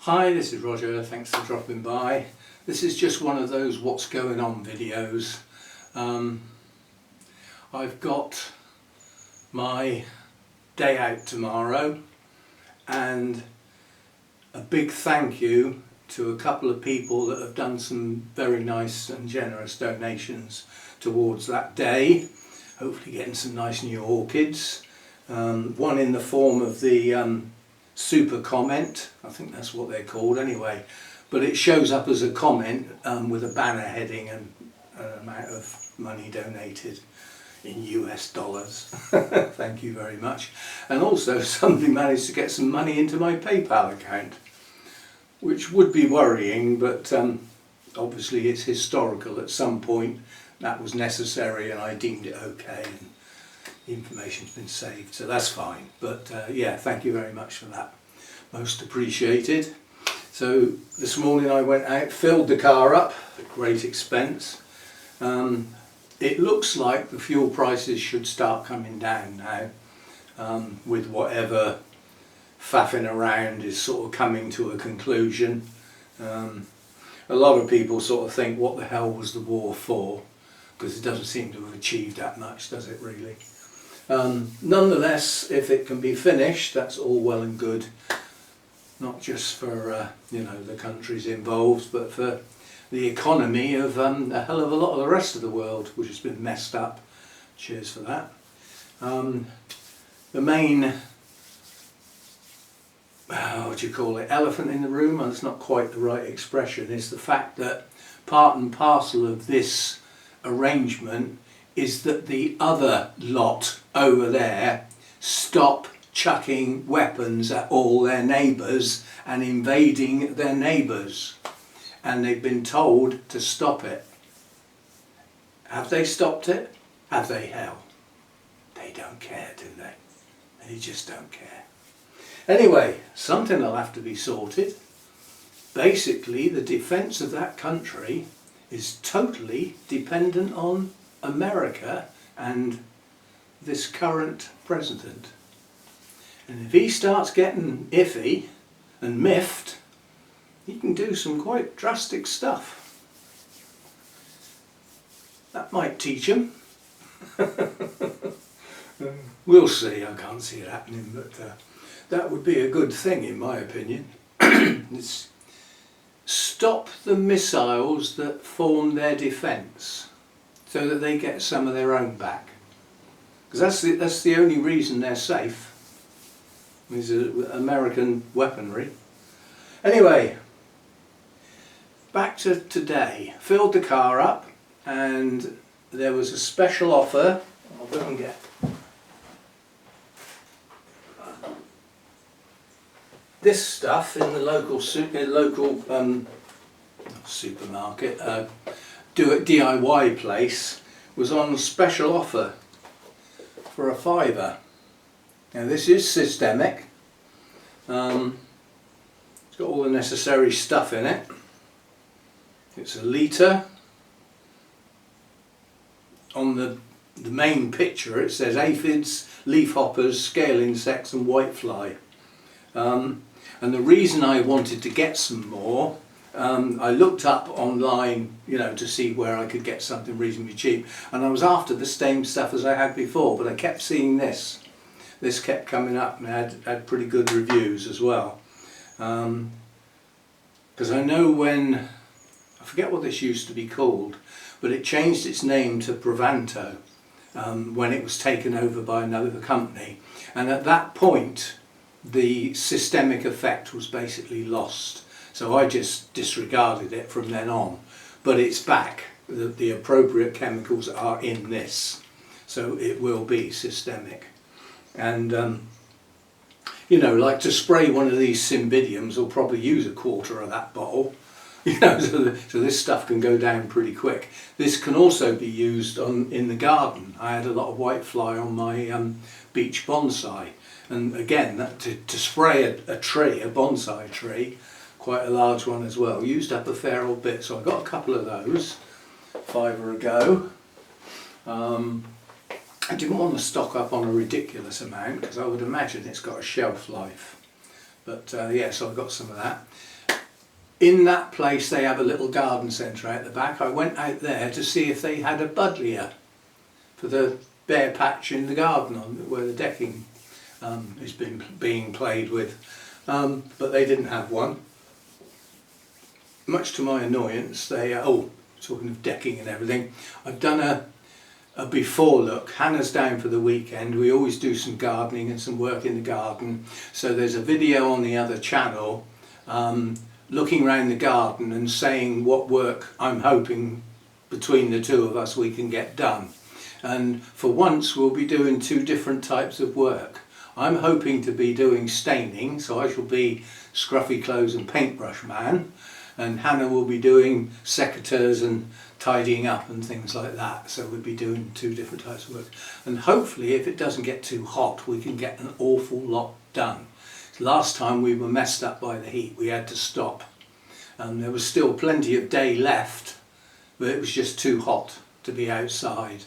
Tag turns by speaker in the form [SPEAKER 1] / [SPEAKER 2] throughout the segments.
[SPEAKER 1] Hi, this is Roger, thanks for dropping by. This is just one of those what's going on videos. I've got my day out tomorrow and a big thank you to a couple of people that have done some very nice and generous donations towards that day. Hopefully getting some nice new orchids. One in the form of the super comment, I think that's what they're called anyway, but it shows up as a comment with a banner heading and an amount of money donated in US dollars. Thank you very much. And also somebody managed to get some money into my PayPal account, which would be worrying, but obviously it's historical. At some point that was necessary and I deemed it okay, and the information's been saved, so that's fine. But yeah, thank you very much for that, most appreciated. So this morning I went out, filled the car up at great expense. It looks like the fuel prices should start coming down now, with whatever faffing around is sort of coming to a conclusion. A lot of people sort of think, what the hell was the war for? Because it doesn't seem to have achieved that much, does it really? Nonetheless, if it can be finished, that's all well and good. Not just for you know, the countries involved, but for the economy of a hell of a lot of the rest of the world, which has been messed up. Cheers for that. The main, what do you call it, elephant in the room, and it's not quite the right expression, is the fact that part and parcel of this arrangement is that the other lot over there stop chucking weapons at all their neighbours and invading their neighbours, and they've been told to stop it. Have they stopped it? Have they? Hell, they don't care, do they? They just don't care. Anyway, something will have to be sorted. Basically, the defence of that country is totally dependent on America and this current president. And if he starts getting iffy and miffed, he can do some quite drastic stuff. That might teach him. We'll see. I can't see it happening, but that would be a good thing in my opinion. It's stop the missiles that form their defence, so that they get some of their own back. Because that's the only reason they're safe, is American weaponry. Anyway, back to today. Filled the car up and there was a special offer. I'll go and get this stuff in the local supermarket, DIY place, was on special offer for a £5. Now this is systemic. It's got all the necessary stuff in it. It's a litre. On the main picture it says aphids, leafhoppers, scale insects and whitefly. And the reason I wanted to get some more, I looked up online, you know, to see where I could get something reasonably cheap, and I was after the same stuff as I had before, but I kept seeing this. This kept coming up and had pretty good reviews as well. Because I know when, I forget what this used to be called, but it changed its name to Provanto when it was taken over by another company, and at that point the systemic effect was basically lost. So I just disregarded it from then on. But it's back. The appropriate chemicals are in this. So it will be systemic. And, you know, like to spray one of these cymbidiums, will probably use a quarter of that bottle. You know, so this stuff can go down pretty quick. This can also be used in the garden. I had a lot of whitefly on my beach bonsai. And again, to spray a tree, a bonsai tree, quite a large one as well, used up a fair old bit. So I got a couple of those, £5 ago. I didn't want to stock up on a ridiculous amount because I would imagine it's got a shelf life. But yeah, so I've got some of that. In that place they have a little garden centre out the back. I went out there to see if they had a buddleia for the bare patch in the garden where the decking is being played with. But they didn't have one. Much to my annoyance, they, talking of decking and everything, I've done a before look. Hannah's down for the weekend. We always do some gardening and some work in the garden. So there's a video on the other channel looking around the garden and saying what work I'm hoping between the two of us we can get done. And for once we'll be doing two different types of work. I'm hoping to be doing staining, so I shall be scruffy clothes and paintbrush man, and Hannah will be doing secateurs and tidying up and things like that. So we'll be doing two different types of work, and hopefully if it doesn't get too hot we can get an awful lot done. Last time we were messed up by the heat, we had to stop. There was still plenty of day left, but it was just too hot to be outside.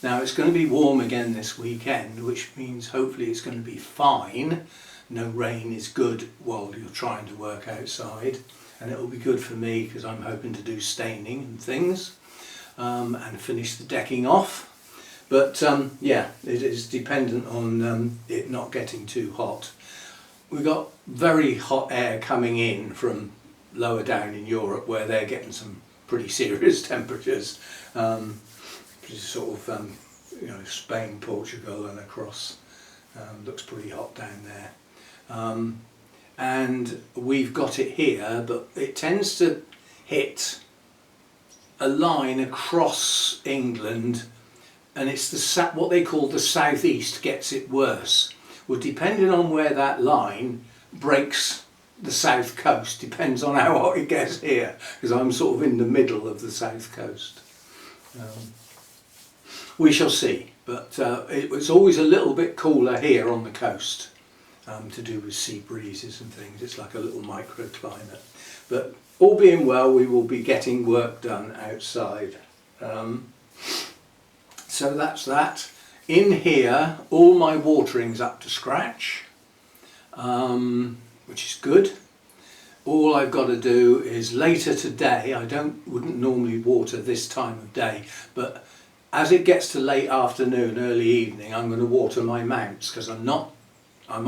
[SPEAKER 1] Now it's going to be warm again this weekend, which means hopefully it's going to be fine. No rain is good while you're trying to work outside, and it will be good for me because I'm hoping to do staining and things and finish the decking off. But yeah, it is dependent on it not getting too hot. We've got very hot air coming in from lower down in Europe where they're getting some pretty serious temperatures. Sort of you know, Spain, Portugal and across, looks pretty hot down there. And we've got it here, but it tends to hit a line across England, and it's what they call the southeast gets it worse. Well, depending on where that line breaks the south coast, depends on how hot it gets here, because I'm sort of in the middle of the south coast. We shall see, but it was always a little bit cooler here on the coast, to do with sea breezes and things. It's like a little microclimate. But all being well, we will be getting work done outside. So that's that. In here, all my watering's up to scratch, which is good. All I've got to do is later today, wouldn't normally water this time of day, but as it gets to late afternoon, early evening, I'm going to water my mounts because I'm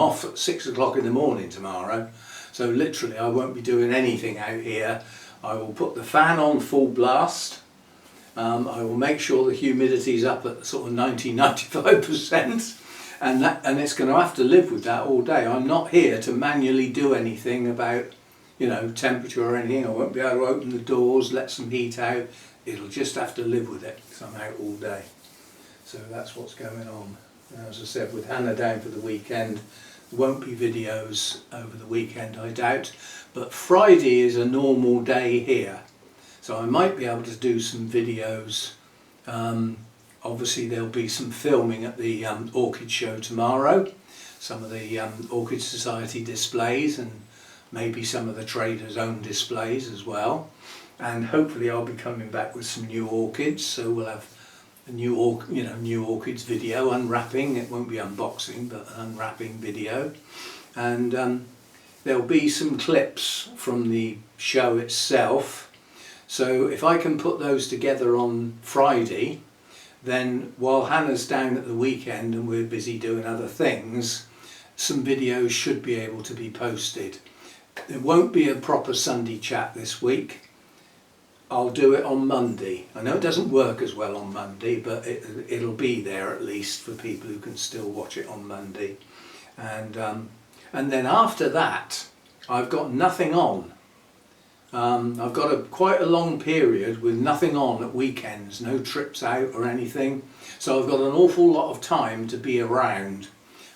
[SPEAKER 1] off at 6 o'clock in the morning tomorrow. So literally I won't be doing anything out here. I will put the fan on full blast. I will make sure the humidity's up at sort of 90–95%, and it's going to have to live with that all day. I'm not here to manually do anything about, you know, temperature or anything. I won't be able to open the doors, let some heat out. It'll just have to live with it because I'm out all day. So that's what's going on. As I said, with Hannah down for the weekend, there won't be videos over the weekend, I doubt. But Friday is a normal day here, so I might be able to do some videos. Obviously there'll be some filming at the Orchid show tomorrow, some of the Orchid Society displays, and maybe some of the traders' own displays as well. And hopefully I'll be coming back with some new orchids, so we'll have a new orchids video, unwrapping. It won't be unboxing, but an unwrapping video. And there'll be some clips from the show itself. So if I can put those together on Friday, then while Hannah's down at the weekend and we're busy doing other things, some videos should be able to be posted. There won't be a proper Sunday chat this week. I'll do it on Monday. I know it doesn't work as well on Monday, but it'll be there at least for people who can still watch it on Monday. And then after that, I've got nothing on. I've got quite a long period with nothing on at weekends, no trips out or anything. So I've got an awful lot of time to be around,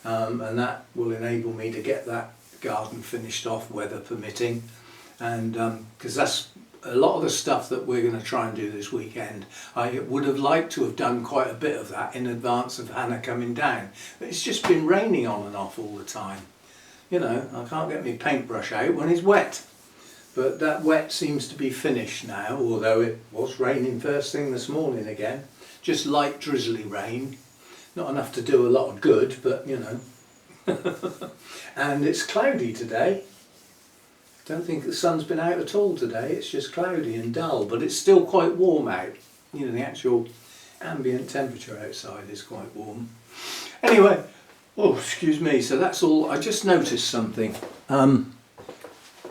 [SPEAKER 1] and that will enable me to get that garden finished off, weather permitting. And because that's a lot of the stuff that we're going to try and do this weekend. I would have liked to have done quite a bit of that in advance of Hannah coming down, but it's just been raining on and off all the time. You know, I can't get my paintbrush out when it's wet. But that wet seems to be finished now, although it was raining first thing this morning again. Just light drizzly rain. Not enough to do a lot of good, but you know, And it's cloudy today. Don't think the sun's been out at all today. It's just cloudy and dull, but it's still quite warm out. You know, the actual ambient temperature outside is quite warm. Anyway, oh, excuse me, so that's all. I just noticed something.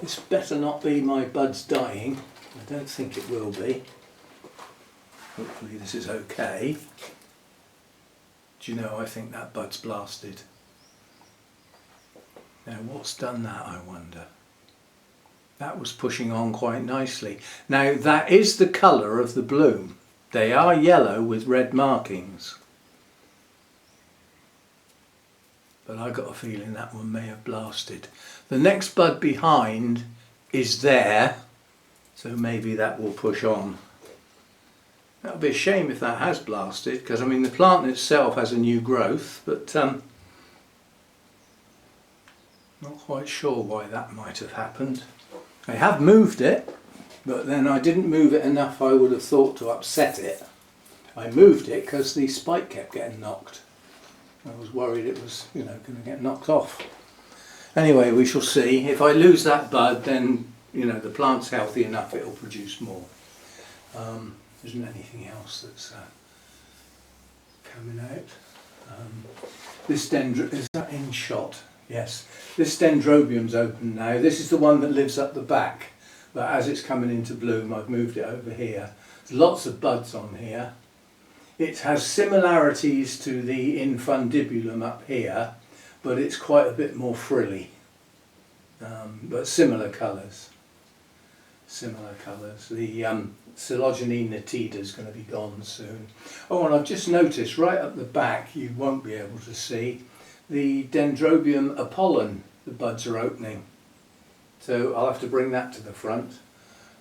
[SPEAKER 1] This better not be my buds dying. I don't think it will be. Hopefully this is okay. Do you know, I think that bud's blasted. Now what's done that, I wonder? That was pushing on quite nicely. Now that is the colour of the bloom. They are yellow with red markings. But I got a feeling that one may have blasted. The next bud behind is there, so maybe that will push on. That would be a shame if that has blasted, because I mean the plant itself has a new growth, but not quite sure why that might have happened. I have moved it, but then I didn't move it enough, I would have thought, to upset it. I moved it because the spike kept getting knocked. I was worried it was, you know, going to get knocked off. Anyway, we shall see. If I lose that bud, then, you know, the plant's healthy enough, it'll produce more. There isn't anything else that's coming out. This is that in shot? Yes. This dendrobium's open now. This is the one that lives up the back, but as it's coming into bloom, I've moved it over here. There's lots of buds on here. It has similarities to the infundibulum up here, but it's quite a bit more frilly. But similar colours. Similar colours. The Coelogene nitida is going to be gone soon. Oh, and I've just noticed right up the back, you won't be able to see, the Dendrobium Apollon, the buds are opening. So I'll have to bring that to the front.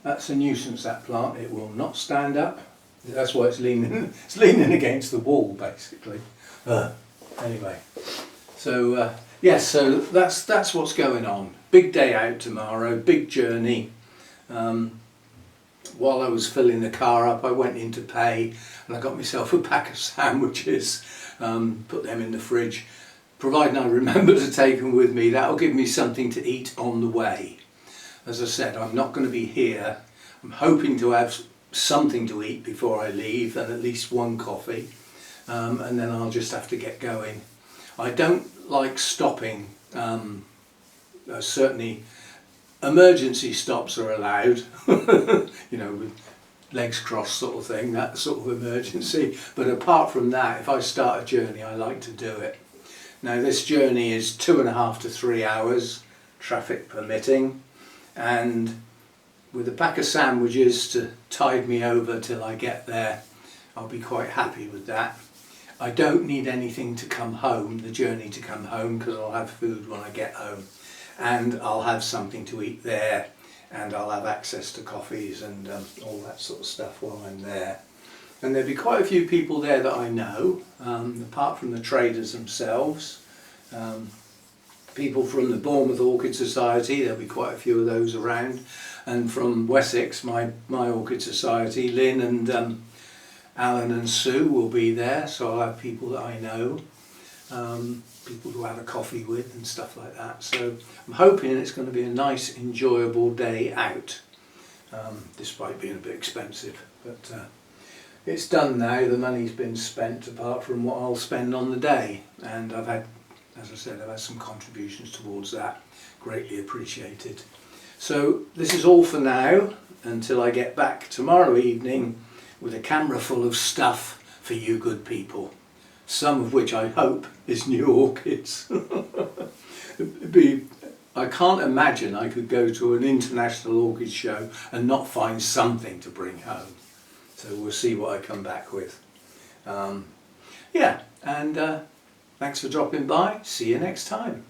[SPEAKER 1] That's a nuisance, that plant. It will not stand up. That's why it's leaning. It's leaning against the wall, basically. Anyway, so yes, so that's what's going on. Big day out tomorrow. Big journey. While I was filling the car up, I went in to pay, and I got myself a pack of sandwiches. Put them in the fridge. Providing I remember to take them with me, that'll give me something to eat on the way. As I said, I'm not going to be here. I'm hoping to have something to eat before I leave, and at least one coffee, and then I'll just have to get going. I don't like stopping. Certainly emergency stops are allowed, you know, with legs crossed sort of thing, that sort of emergency, but apart from that, if I start a journey, I like to do it. Now this journey is 2.5 to 3 hours, traffic permitting, and with a pack of sandwiches to tide me over till I get there, I'll be quite happy with that. I don't need anything to come home, the journey to come home, because I'll have food when I get home, and I'll have something to eat there, and I'll have access to coffees and all that sort of stuff while I'm there. And there'll be quite a few people there that I know, apart from the traders themselves. People from the Bournemouth Orchid Society, there'll be quite a few of those around, and from Wessex, my Orchid Society, Lynn and Alan and Sue will be there, so I'll have people that I know, people to have a coffee with and stuff like that. So I'm hoping it's going to be a nice, enjoyable day out, despite being a bit expensive. But it's done now, the money's been spent apart from what I'll spend on the day, and I've had, as I said, I've had some contributions towards that, greatly appreciated. So this is all for now, until I get back tomorrow evening with a camera full of stuff for you good people, some of which I hope is new orchids. I can't imagine I could go to an international orchid show and not find something to bring home. So we'll see what I come back with. Yeah, and thanks for dropping by. See you next time.